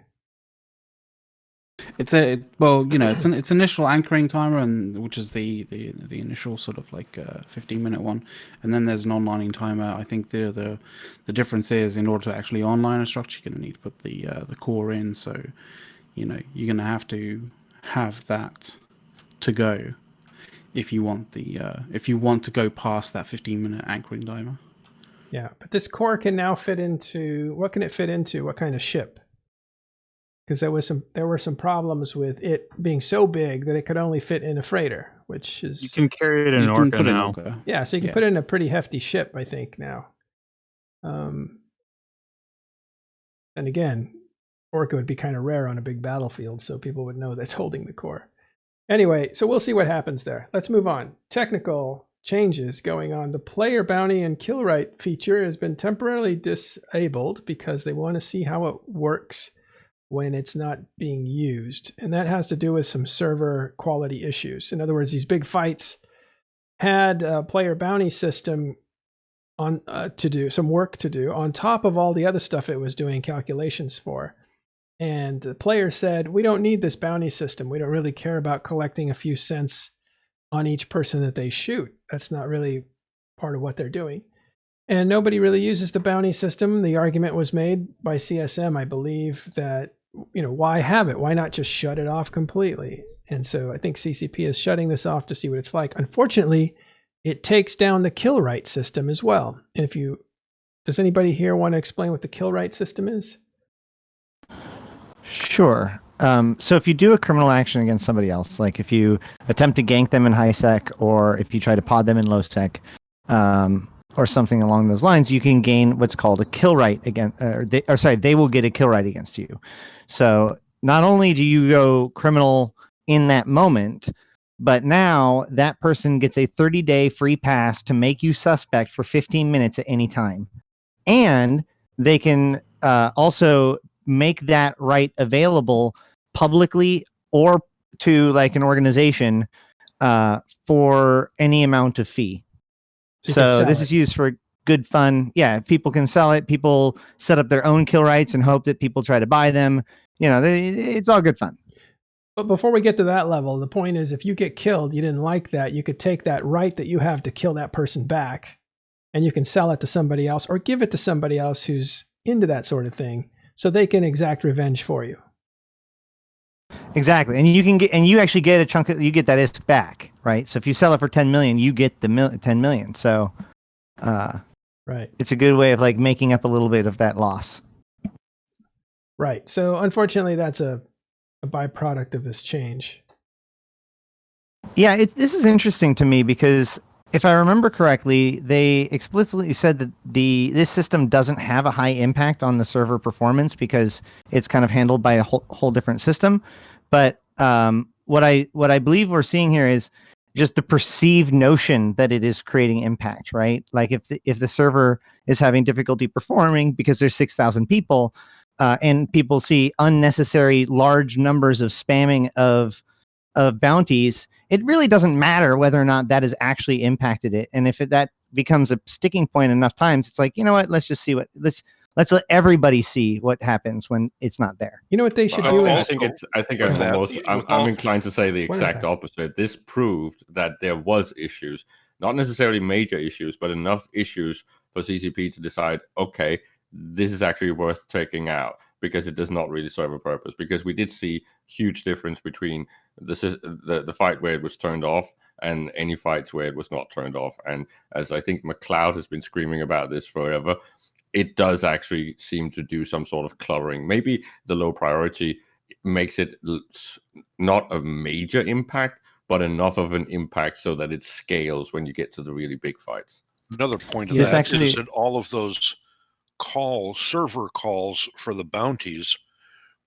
Speaker 3: It's it's initial anchoring timer, and which is the initial sort of 15-minute one, and then there's an onlining timer. I think the difference is, in order to actually online a structure, you're going to need to put the core in. So, you're going to have that to go if you want to go past that 15-minute anchoring timer.
Speaker 1: Yeah, but this core can now fit into, what can it fit into? What kind of ship? Because there were some problems with it being so big that it could only fit in a freighter, which is
Speaker 6: You can carry it in
Speaker 3: You
Speaker 6: an
Speaker 3: can
Speaker 6: Orca
Speaker 3: put it in
Speaker 6: now.
Speaker 3: Orca.
Speaker 1: yeah. So you can
Speaker 3: Yeah.
Speaker 1: put it in a pretty hefty ship, I think now. And again, Orca would be kind of rare on a big battlefield, so people would know that's holding the core. Anyway, so we'll see what happens there. Let's move on. Technical changes going on. The player bounty and kill right feature has been temporarily disabled because they want to see how it works when it's not being used. And that has to do with some server quality issues. In other words, these big fights had a player bounty system on to do some work to do on top of all the other stuff it was doing calculations for. And the player said, we don't need this bounty system. We don't really care about collecting a few cents on each person that they shoot. That's not really part of what they're doing. And nobody really uses the bounty system. The argument was made by CSM, I believe, that, why have it? Why not just shut it off completely? And so I think CCP is shutting this off to see what it's like. Unfortunately, it takes down the kill right system as well. And does anybody here want to explain what the kill right system is?
Speaker 5: Sure. So if you do a criminal action against somebody else, like if you attempt to gank them in high sec, or if you try to pod them in low sec, or something along those lines, you can gain what's called a kill right against, they will get a kill right against you. So not only do you go criminal in that moment, but now that person gets a 30-day free pass to make you suspect for 15 minutes at any time. And they can also make that right available publicly or to like an organization for any amount of fee.
Speaker 1: So you can
Speaker 5: So
Speaker 1: sell
Speaker 5: this
Speaker 1: it.
Speaker 5: is used for good fun. Yeah, people can sell it. People set up their own kill rights and hope that people try to buy them. You know, it's all good fun.
Speaker 1: But before we get to that level, the point is if you get killed, you didn't like that, you could take that right that you have to kill that person back, and you can sell it to somebody else or give it to somebody else who's into that sort of thing so they can exact revenge for you.
Speaker 5: Exactly, and you actually get a chunk of, you get that ISK back, right? So if you sell it for 10 million, you get the 10 million. So
Speaker 1: Right.
Speaker 5: it's a good way of like making up a little bit of that loss.
Speaker 1: Right. So unfortunately, that's a byproduct of this change.
Speaker 5: Yeah, this is interesting to me because if I remember correctly, they explicitly said that this system doesn't have a high impact on the server performance because it's kind of handled by a whole different system. But what I believe we're seeing here is just the perceived notion that it is creating impact, right? Like if the server is having difficulty performing because there's 6,000 people, and people see unnecessary large numbers of spamming of bounties, it really doesn't matter whether or not that has actually impacted it. And if that becomes a sticking point enough times, it's like, you know what? Let's just see let's let everybody see what happens when it's not there.
Speaker 1: You know what they should do
Speaker 2: I
Speaker 1: is
Speaker 2: think
Speaker 4: with that,
Speaker 2: I'm inclined to say the
Speaker 1: What
Speaker 2: exact
Speaker 1: impact?
Speaker 2: opposite. This proved that there was issues, not necessarily major issues, but enough issues for CCP to decide, okay, this is actually worth taking out because it does not really serve a purpose. Because we did see huge difference between the fight where it was turned off and any fights where it was not turned off. And as I think McLeod has been screaming about this forever, it does actually seem to do some sort of cluttering. Maybe the low priority makes it not a major impact, but enough of an impact so that it scales when you get to the really big fights.
Speaker 4: Another point of
Speaker 5: Yes,
Speaker 4: that
Speaker 5: actually-
Speaker 4: is that all of those server calls for the bounties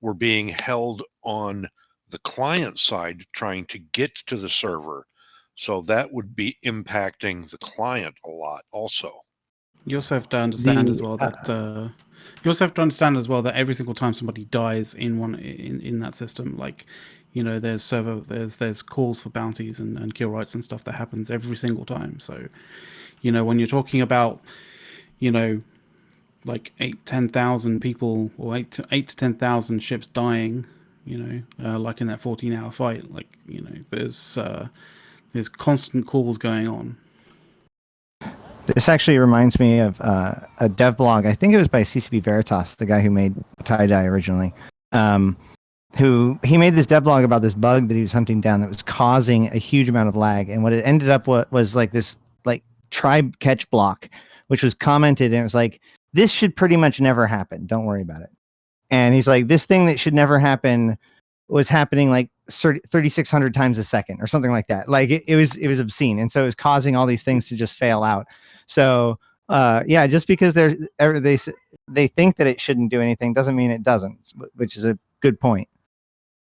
Speaker 4: were being held on the client side trying to get to the server. So that would be impacting the client a lot also.
Speaker 3: You also have to understand as well that every single time somebody dies in that system, like, you know, there's calls for bounties and kill rights and stuff that happens every single time. So, you know, when you're talking about, you know, like 10,000 people or 8 to 10,000 ships dying, you know, like in that 14-hour fight, like, you know, there's constant calls going on.
Speaker 5: This actually reminds me of a dev blog. I think it was by CCP Veritas, the guy who made tie-dye originally. Who he made this dev blog about this bug that he was hunting down that was causing a huge amount of lag. And what it ended up was like this like tribe catch block, which was commented, and it was like, this should pretty much never happen. Don't worry about it. And he's like, this thing that should never happen was happening like 3,600 times a second or something like that. Like it was obscene. And so it was causing all these things to just fail out. So yeah, just because they think that it shouldn't do anything doesn't mean it doesn't, which is a good point.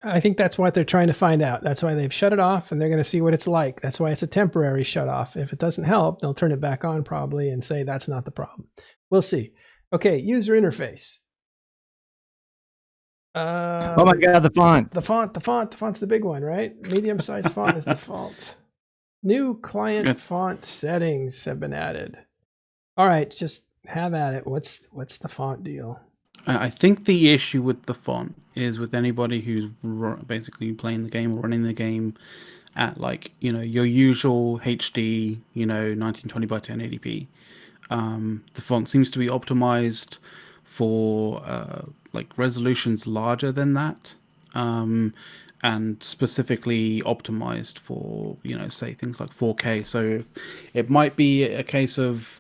Speaker 1: I think that's what they're trying to find out. That's why they've shut it off, and they're going to see what it's like. That's why it's a temporary shut off. If it doesn't help, they'll turn it back on probably and say that's not the problem. We'll see. Okay, user interface.
Speaker 5: Oh my God, the font.
Speaker 1: The font's the big one, right? Medium-sized font is default. New client font settings have been added. All right, just have at it. What's the font deal?
Speaker 3: I think the issue with the font is with anybody who's basically playing the game or running the game at, like, you know, your usual HD, you know, 1920 by 1080p. The font seems to be optimized for like resolutions larger than that, and specifically optimized for, you know, say things like 4K. So it might be a case of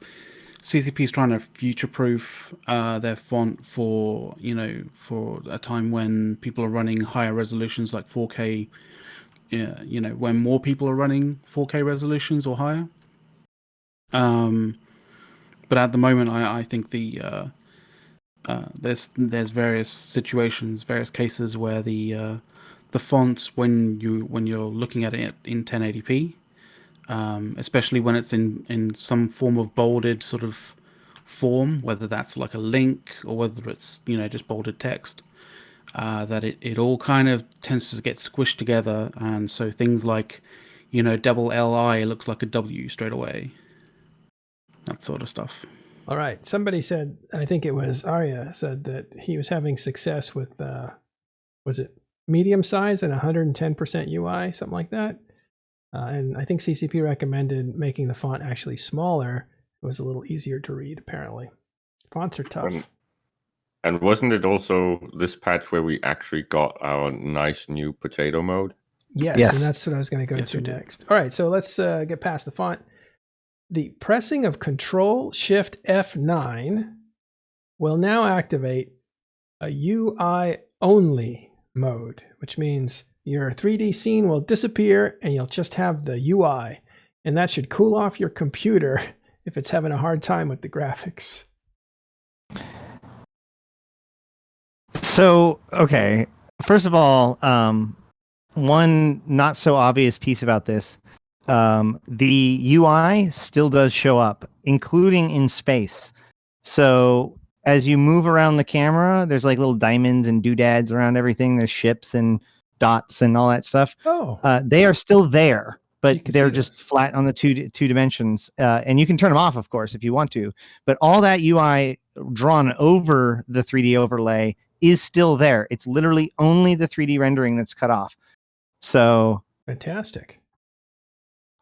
Speaker 3: CCP is trying to future-proof their font for, you know, for a time when people are running higher resolutions like 4K. You know, when more people are running 4K resolutions or higher. But at the moment, I think there's various situations, various cases where the font, when you're looking at it in 1080p, especially when it's in some form of bolded sort of form, whether that's like a link or whether it's, you know, just bolded text, that it all kind of tends to get squished together, and so things like, double LI looks like a W straight away. That sort of stuff.
Speaker 1: All right. Somebody said, I think it was Arya, said that he was having success with, was it medium size and 110% UI, something like that? And I think CCP recommended making the font actually smaller. It was a little easier to read, apparently. Fonts are tough.
Speaker 2: And wasn't it also this patch where we actually got our nice new potato mode?
Speaker 1: Yes, and that's what I was going to go through
Speaker 3: we did.
Speaker 1: next. All right, so let's get past the font. The pressing of Control-Shift-F9 will now activate a UI only mode, which means your 3D scene will disappear and you'll just have the UI. And that should cool off your computer if it's having a hard time with the graphics.
Speaker 5: So, okay. First of all, one not so obvious piece about this, the UI still does show up, including in space. So as you move around the camera, there's like little diamonds and doodads around everything. There's ships and dots and all that stuff.
Speaker 1: Oh,
Speaker 5: They are still there,
Speaker 1: So you
Speaker 5: but
Speaker 1: can
Speaker 5: they're
Speaker 1: see
Speaker 5: just
Speaker 1: those.
Speaker 5: flat on the two dimensions. And you can turn them off, of course, if you want to. But all that UI drawn over the 3D overlay is still there. It's literally only the 3D rendering that's cut off. So
Speaker 1: Fantastic.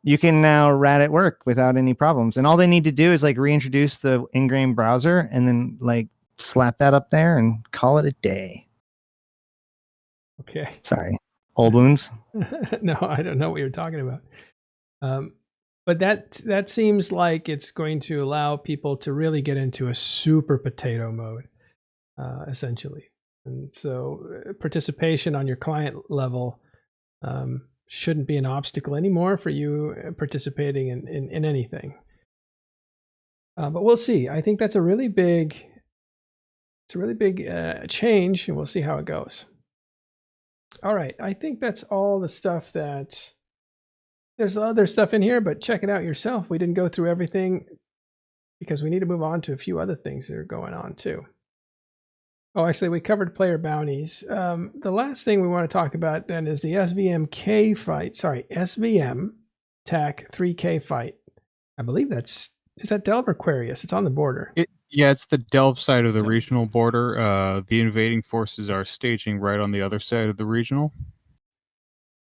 Speaker 5: you can now rat at work without any problems. And all they need to do is like reintroduce the in-game browser and then like slap that up there and call it a day.
Speaker 1: Okay.
Speaker 5: Sorry. Old wounds.
Speaker 1: No, I don't know what you're talking about. But that seems like it's going to allow people to really get into a super potato mode, essentially. And so participation on your client level shouldn't be an obstacle anymore for you participating in anything. But we'll see. I think that's a really big change, and we'll see how it goes. All right, I think that's all the stuff that. There's other stuff in here, but check it out yourself. We didn't go through everything because we need to move on to a few other things that are going on too. Oh, actually, we covered player bounties. The last thing we want to talk about then is the SVM TAC 3K fight. I believe is that Delve or Aquarius? It's on the border.
Speaker 6: Yeah, it's the Delve side of the regional border. The invading forces are staging right on the other side of the regional.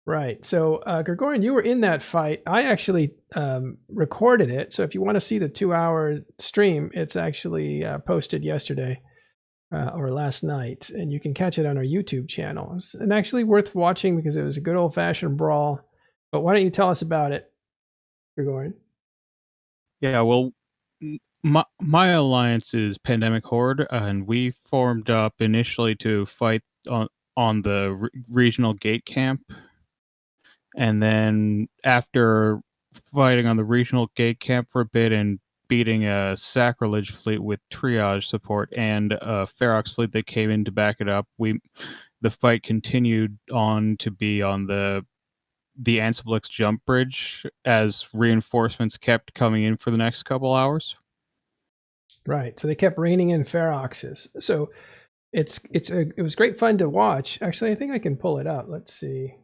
Speaker 1: Right. So, Gregorian, you were in that fight. I actually recorded it. So if you want to see the 2-hour stream, it's actually posted yesterday or last night, and you can catch it on our YouTube channel. It's actually worth watching because it was a good old-fashioned brawl. But why don't you tell us about it, Gregorian?
Speaker 6: Yeah, well, my alliance is Pandemic Horde, and we formed up initially to fight on the regional gate camp. And then after fighting on the regional gate camp for a bit and beating a sacrilege fleet with triage support and a Ferox fleet that came in to back it up, the fight continued on to be on the Ansiblex jump bridge as reinforcements kept coming in for the next couple hours.
Speaker 1: Right. So they kept raining in Feroxes. So it was great fun to watch. Actually, I think I can pull it up. Let's see.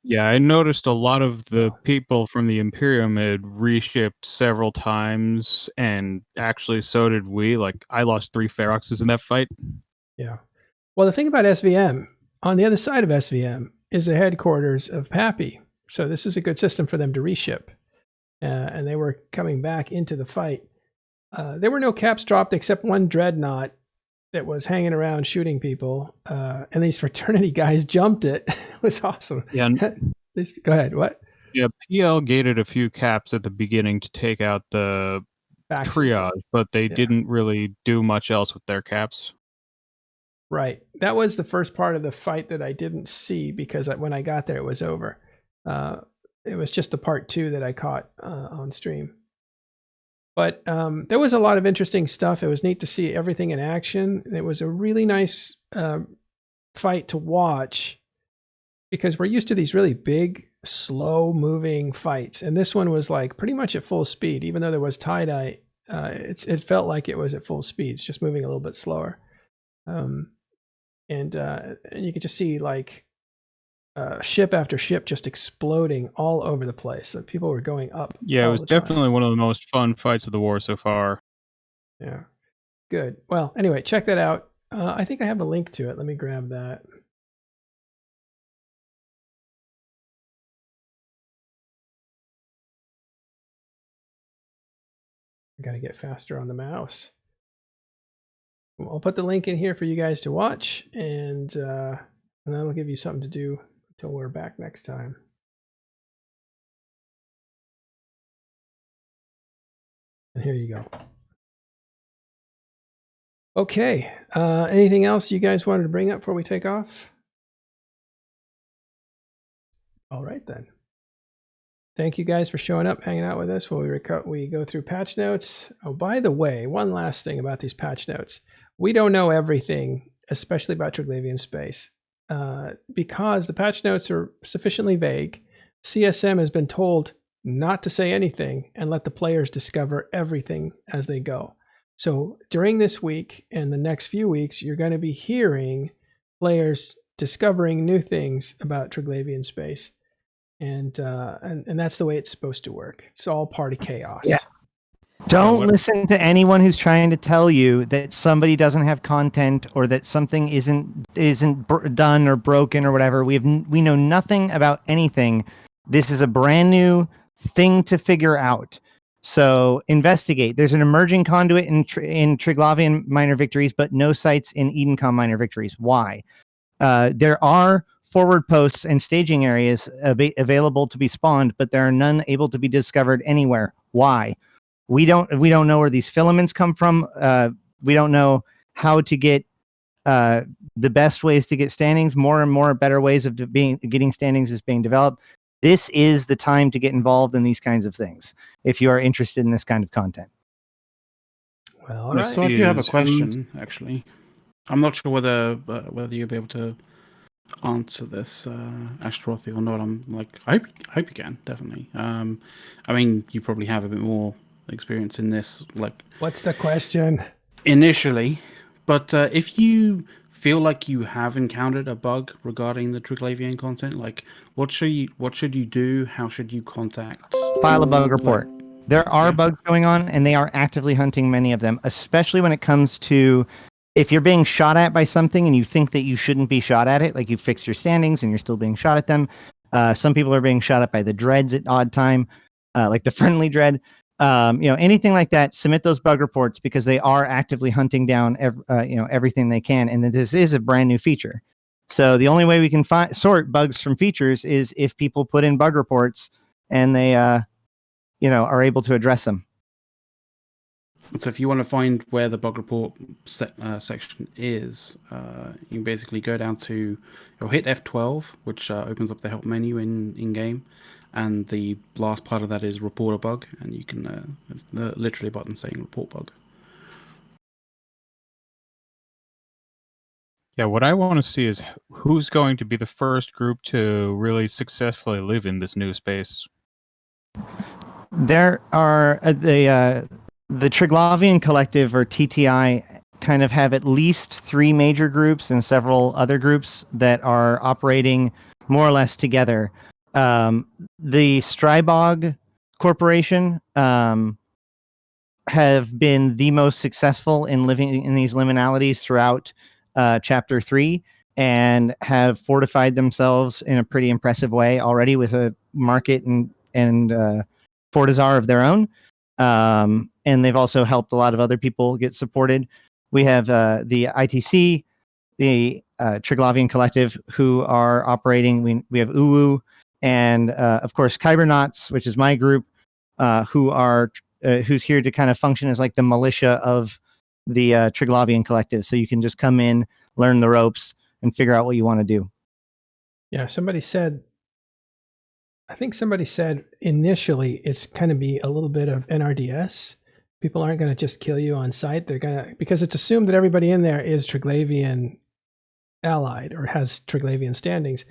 Speaker 6: Yeah, I noticed a lot of the people from the Imperium had reshipped several times, and actually so did we. Like, I lost 3 Feroxes in that fight.
Speaker 1: Yeah. Well, the thing about SVM, on the other side of SVM, is the headquarters of Pappy. So this is a good system for them to reship. And they were coming back into the fight. There were no caps dropped except one dreadnought that was hanging around shooting people, and these fraternity guys jumped it. It was awesome.
Speaker 6: Yeah.
Speaker 1: Go ahead. What?
Speaker 6: Yeah, PL gated a few caps at the beginning to take out the triage, but they didn't really do much else with their caps.
Speaker 1: Right. That was the first part of the fight that I didn't see because when I got there, it was over. It was just the part 2 that I caught on stream. But there was a lot of interesting stuff. It was neat to see everything in action. It was a really nice fight to watch because we're used to these really big, slow-moving fights. And this one was like pretty much at full speed. Even though there was tie-dye, it felt like it was at full speed. It's just moving a little bit slower. and you could just see like ship after ship just exploding all over the place. So people were going up.
Speaker 6: Yeah, it
Speaker 1: all
Speaker 6: was
Speaker 1: the time.
Speaker 6: definitely one of the most fun fights of the war so far.
Speaker 1: Yeah, good. Well, anyway, check that out. I think I have a link to it. Let me grab that. I gotta get faster on the mouse. I'll put the link in here for you guys to watch, and that'll give you something to do until we're back next time. And here you go. Okay. Anything else you guys wanted to bring up before we take off? All right, then. Thank you guys for showing up, hanging out with us while we go through patch notes. Oh, by the way, one last thing about these patch notes. We don't know everything, especially about Triglavian Space. Because the patch notes are sufficiently vague, CSM has been told not to say anything and let the players discover everything as they go. So during this week and the next few weeks, you're going to be hearing players discovering new things about Triglavian Space. And that's the way it's supposed to work. It's all part of chaos.
Speaker 5: Yeah. Don't listen to anyone who's trying to tell you that somebody doesn't have content or that something isn't done or broken or whatever. We know nothing about anything. This is a brand new thing to figure out. So investigate. There's an emerging conduit in Triglavian Minor Victories, but no sites in Edencom Minor Victories. Why? There are forward posts and staging areas available to be spawned, but there are none able to be discovered anywhere. Why? We don't know where these filaments come from. We don't know how to get the best ways to get standings. More and more better ways of getting standings is being developed. This is the time to get involved in these kinds of things if you are interested in this kind of content.
Speaker 1: Well, all right.
Speaker 3: So I do have a question, actually. I'm not sure whether you'll be able to answer this, Asteroid, or not. I hope you can, definitely. I mean, you probably have a bit more experience in this,
Speaker 1: what's the question?
Speaker 3: Initially, but if you feel like you have encountered a bug regarding the Triglavian content, what should you do? How should you contact?
Speaker 5: File a bug report. There are bugs going on, and they are actively hunting many of them, especially when it comes to if you're being shot at by something and you think that you shouldn't be shot at it, like you fixed your standings and you're still being shot at them. Some people are being shot at by the dreads at odd time, like the friendly dread. Anything like that, submit those bug reports because they are actively hunting down everything they can, and this is a brand new feature. So the only way we can sort bugs from features is if people put in bug reports and they are able to address them.
Speaker 3: So if you want to find where the bug report section is, you can basically go down to, you'll hit F12, which opens up the help menu in game, and the last part of that is report a bug, and you can it's literally a button saying report bug.
Speaker 6: Yeah, what I want to see is who's going to be the first group to really successfully live in this new space.
Speaker 5: There are the Triglavian Collective, or TTI, kind of have at least 3 major groups and several other groups that are operating more or less together. The Strybog Corporation have been the most successful in living in these liminalities throughout Chapter 3 and have fortified themselves in a pretty impressive way already with a market and Fortizar of their own. And they've also helped a lot of other people get supported. We have the ITC, the Triglavian Collective, who are operating. We have Uwu, and of course Kybernauts, which is my group, who's here to kind of function as like the militia of the Triglavian Collective. So you can just come in, learn the ropes, and figure out what you want to do.
Speaker 1: Yeah, I think somebody said initially it's going to be a little bit of NRDS. People aren't going to just kill you on sight. They're going to, because it's assumed that everybody in there is Triglavian allied or has Triglavian standings.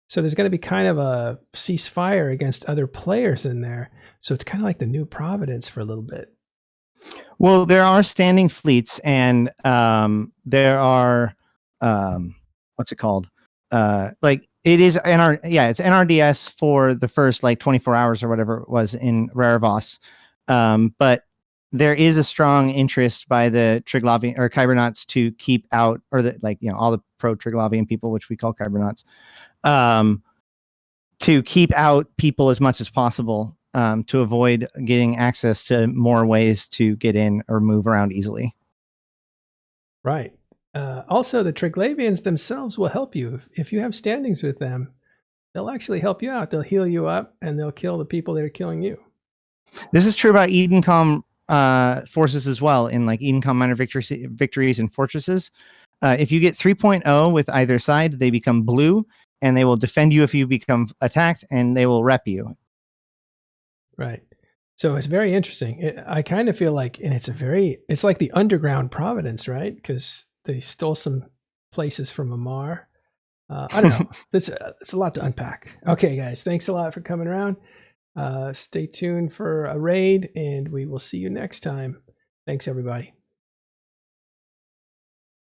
Speaker 1: So there's going to be kind of a ceasefire against other players in there. So it's kind of like the New Providence for a little bit.
Speaker 5: Well, there are standing fleets, and there are what's it called? Like it is it's NRDS for the first like 24 hours or whatever it was in Rarivos. But there is a strong interest by the Triglavian or Kybernauts to keep out, or all the pro Triglavian people, which we call Kybernauts, to keep out people as much as possible, to avoid getting access to more ways to get in or move around easily.
Speaker 1: Right. Also, the Triglavians themselves will help you. If you have standings with them, they'll actually help you out. They'll heal you up, and they'll kill the people that are killing you.
Speaker 5: This is true about Edencom forces as well, in like Edencom minor victories and fortresses. If you get 3.0 with either side, they become blue, and they will defend you if you become attacked, and they will rep you.
Speaker 1: Right. So it's very interesting. I kind of feel like, and it's like the underground Providence, right? Because they stole some places from Amar. I don't know. It's a lot to unpack. Okay, guys, thanks a lot for coming around. Stay tuned for a raid, and we will see you next time. Thanks, everybody.